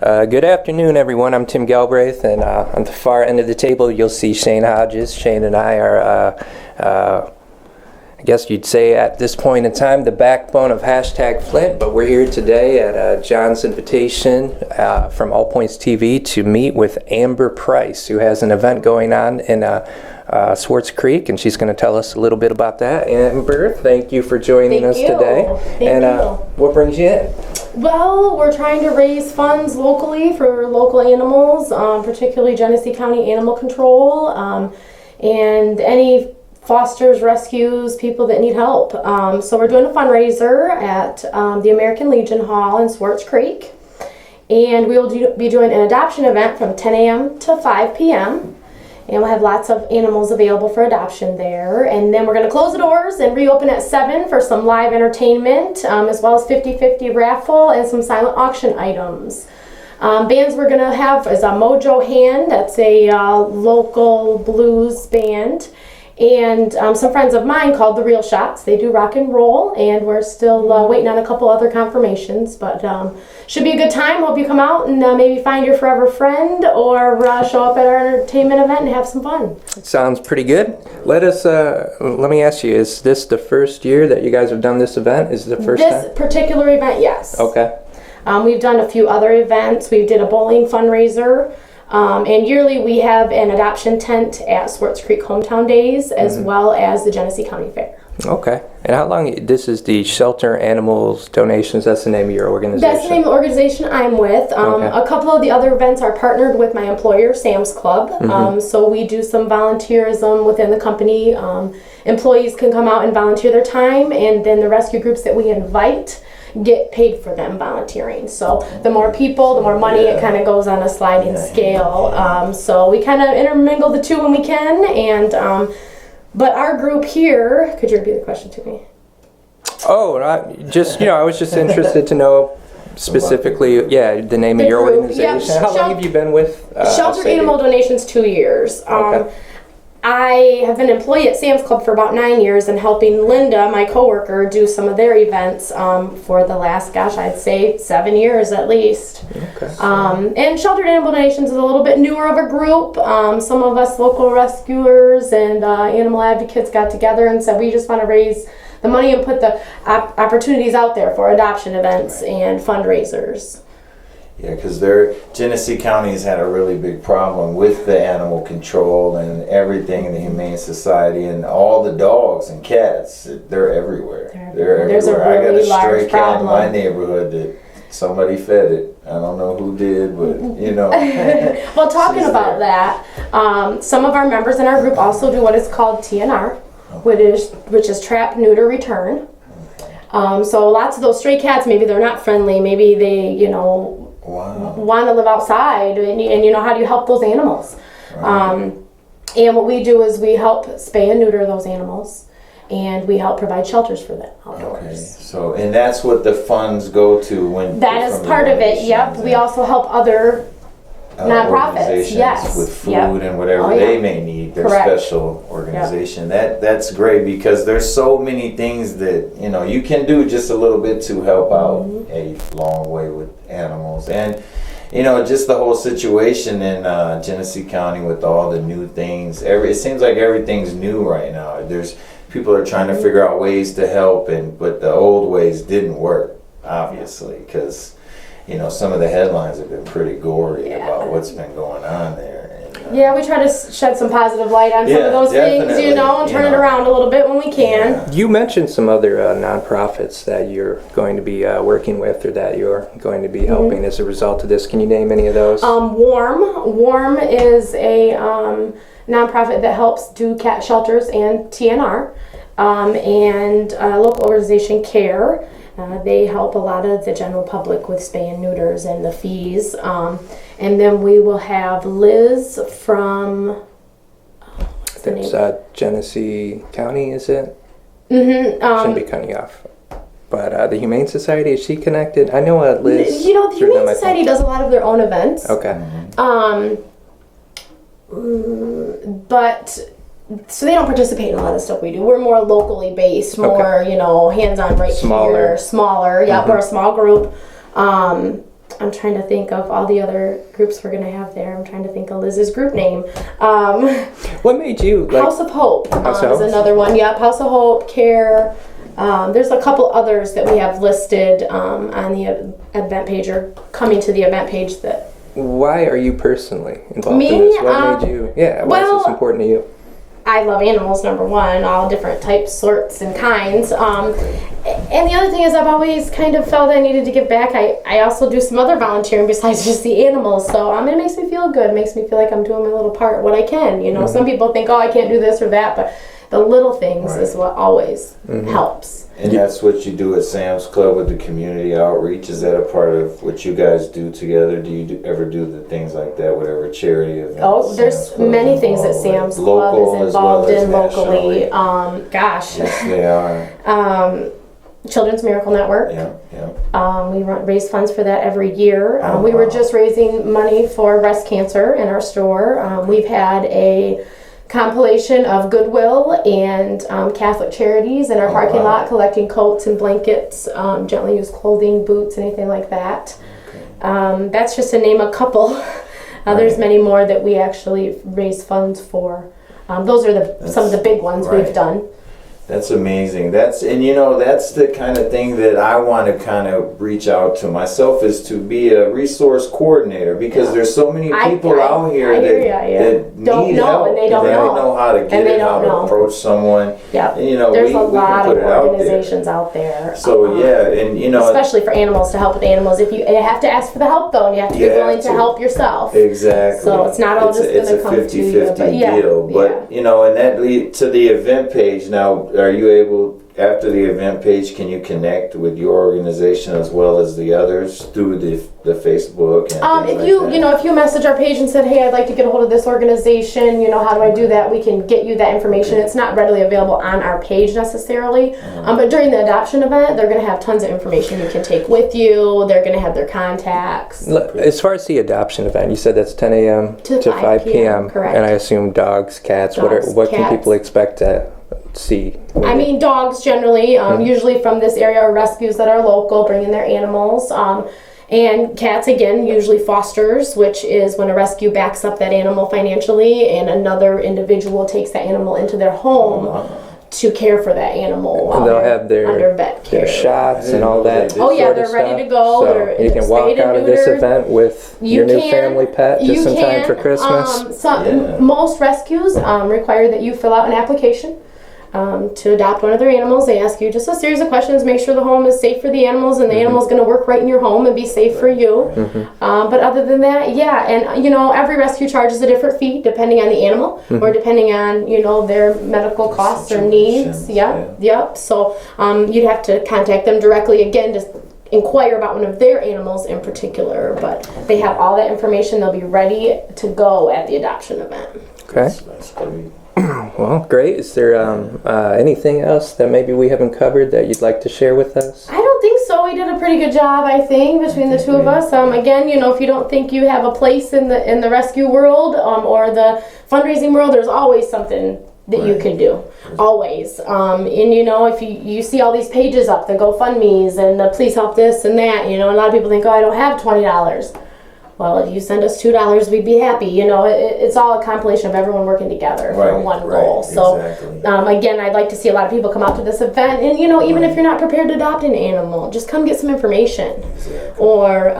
Good afternoon, everyone. I'm Tim Galbraith, and on the far end of the table, you'll see Shane Hodges. Shane and I are, I guess you'd say at this point in time, the backbone of #Flint, but we're here today at John's invitation from All Points TV to meet with Amber Price, who has an event going on in Swartz Creek, and she's going to tell us a little bit about that. Amber, thank you for joining us today. Thank you. What brings you in? Well, we're trying to raise funds locally for local animals, particularly Genesee County Animal Control, and any fosters, rescues, people that need help. So we're doing a fundraiser at the American Legion Hall in Swartz Creek, and we will be doing an adoption event from 10 a.m. to 5 p.m. And we'll have lots of animals available for adoption there. And then we're going to close the doors and reopen at 7 for some live entertainment, as well as 50-50 raffle and some silent auction items. Bands we're going to have is a Mojo Hand, that's a local blues band, and some friends of mine called the Real Shots. They do rock and roll, and we're still waiting on a couple other confirmations, but should be a good time. Hope you come out and maybe find your forever friend, or show up at our entertainment event and have some fun. Sounds pretty good. Let me ask you, is this the first year that you guys have done this event? Is it the first time? This particular event, yes. Okay. We've done a few other events. We did a bowling fundraiser. And yearly we have an adoption tent at Swartz Creek Hometown Days, as well as the Genesee County Fair. Okay. And how long, this is the Shelter Animals Donations, that's the name of your organization? That's the name of the organization I'm with. Okay. A couple of the other events are partnered with my employer, Sam's Club. So we do some volunteerism within the company. Employees can come out and volunteer their time, and then the rescue groups that we invite get paid for them volunteering. So the more people, the more money. It kind of goes on a sliding scale. So we kind of intermingle the two when we can. And but our group here, could you repeat the question to me? Oh, I was just interested to know specifically, the name of your group, organization. yep. How long have you been with Shelter Animal Donations? 2 years. Okay. I have been an employee at Sam's Club for about 9 years, and helping Linda, my coworker, do some of their events for the last, I'd say 7 years at least. Okay. And Sheltered Animal Donations is a little bit newer of a group. Some of us local rescuers and animal advocates got together and said we just want to raise the money and put the opportunities out there for adoption events and fundraisers. Yeah, because Genesee County has had a really big problem with the animal control and everything in the Humane Society, and all the dogs and cats, they're everywhere. They're There's everywhere. a really I got a stray large cat problem in my neighborhood that somebody fed it. I don't know who did, but you know. Well, talking about that, some of our members in our group also do what is called TNR, which is Trap, Neuter, Return. So lots of those stray cats, maybe they're not friendly, maybe they, want to live outside, and how do you help those animals? Right. And what we do is we help spay and neuter those animals, and we help provide shelters for them outdoors. Okay. So, and that's what the funds go to when that is part of it. Yep. We also help other nonprofits, yes, with food and whatever they may need, their special organization. That's great, because there's so many things that you can do just a little bit to help out a long way with animals. And just the whole situation in Genesee County with all the new things. It seems like everything's new right now. There's people are trying to figure out ways to help, but the old ways didn't work, obviously, because some of the headlines have been pretty gory about what's been going on there. And, we try to shed some positive light on some of those things, and turn it around a little bit when we can. Yeah. You mentioned some other nonprofits that you're going to be working with, or that you're going to be helping as a result of this. Can you name any of those? Warm is a nonprofit that helps do cat shelters and TNR, and local organization CARE. They help a lot of the general public with spay and neuters and the fees. And then we will have Liz from, what's the name? Genesee County, is it? Shouldn't be cutting you off. But the Humane Society, is she connected? I know Liz. The Humane Society does a lot of their own events. Okay. But so they don't participate in a lot of stuff we do. We're more locally based, more hands-on right here. Smaller. We're a small group. I'm trying to think of all the other groups we're going to have there. I'm trying to think of Liz's group name. What made you like House of Hope House of is Hope? another one. Yep, House of Hope, Care. There's a couple others that we have listed on the event page or coming to the event page. That Why are you personally involved Me, in this? What made you? Yeah, why is this important to you? I love animals, number one, all different types, sorts, and kinds. And the other thing is I've always kind of felt I needed to give back. I also do some other volunteering besides just the animals. So it makes me feel good. It makes me feel like I'm doing my little part, what I can. You know, some people think, oh, I can't do this or that, but the little things is what always helps. And that's what you do at Sam's Club with the community outreach. Is that a part of what you guys do together? Do you ever do the things like that, whatever charity events? Oh, there's many things that Sam's Club is involved in locally. Gosh. Yes, they are. Children's Miracle Network. Yeah. We raise funds for that every year. We were just raising money for breast cancer in our store. We've had a compilation of Goodwill and Catholic Charities in our parking lot, collecting coats and blankets, gently used clothing, boots, anything like that. That's just to name a couple. There's many more that we actually raise funds for. Those are some of the big ones we've done. That's amazing. That's the kind of thing that I want to kind of reach out to myself, is to be a resource coordinator, because there's so many people out here that don't need know help, and they don't know how to get it, how to approach someone. Yeah, and, there's a we lot can put of it out organizations out there. So especially for animals, to help with animals. If you have to ask for the help though, and you have to be willing to help yourself. Exactly. So it's not all just going to come to you. It's a 50-50 deal. But and that leads to the event page. Now, are you able, after the event page, can you connect with your organization as well as the others through the Facebook? And if you message our page and said, hey, I'd like to get a hold of this organization, how do I do that? We can get you that information. It's not readily available on our page necessarily, but during the adoption event, they're going to have tons of information you can take with you. They're going to have their contacts. As far as the adoption event, you said that's 10 a.m. to 5 p.m. Correct. And I assume dogs, cats. What can people expect to see? Dogs generally, usually from this area, or rescues that are local, bringing their animals. And cats, again, usually fosters, which is when a rescue backs up that animal financially and another individual takes that animal into their home to care for that animal. And they'll have under vet care. Their shots and all that. They're ready to go. So you can walk out of this event with your new family pet just in time for Christmas. Most rescues require that you fill out an application to adopt one of their animals. They ask you just a series of questions, make sure the home is safe for the animals and the animal's going to work right in your home and be safe for you. But other than that, and every rescue charges a different fee depending on the animal or depending on their medical costs or needs. So you'd have to contact them directly, again, just inquire about one of their animals in particular, but they have all that information. They'll be ready to go at the adoption event. Okay. That's great. Well, great. Is there anything else that maybe we haven't covered that you'd like to share with us? I don't think so. We did a pretty good job, I think, between the two of us. Again, if you don't think you have a place in the rescue world or the fundraising world, there's always something that you can do. Always. And if you see all these pages up, the GoFundMe's and the please help this and that, a lot of people think, I don't have $20. Well, if you send us $2, we'd be happy. It's all a compilation of everyone working together for one goal. So, again, I'd like to see a lot of people come out to this event. And, even if you're not prepared to adopt an animal, just come get some information. Or,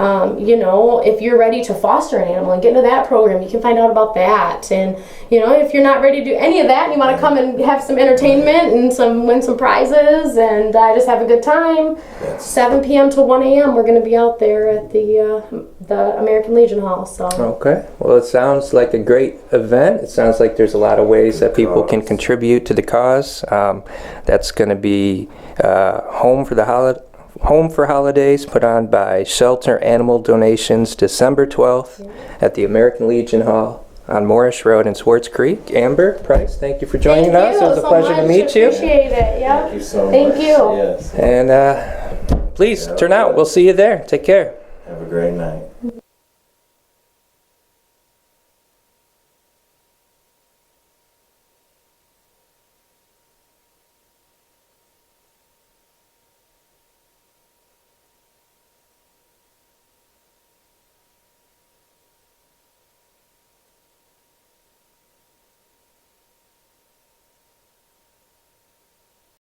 if you're ready to foster an animal and get into that program, you can find out about that. And, if you're not ready to do any of that and you want to come and have some entertainment and win some prizes and just have a good time, 7 p.m. to 1 a.m. we're going to be out there at the American Legion Hall. So. Okay. Well, it sounds like a great event. It sounds like there's a lot of ways that people can contribute to the cause. That's going to be Home for Holidays, put on by Shelter Animal Donations, December 12th at the American Legion Hall on Morris Road in Swartz Creek. Amber Price, thank you for joining us. It was a pleasure to meet you. Appreciate it. Yeah. Thank you so much. Thank you. Yes. And please turn out. We'll see you there. Take care. Have a great night.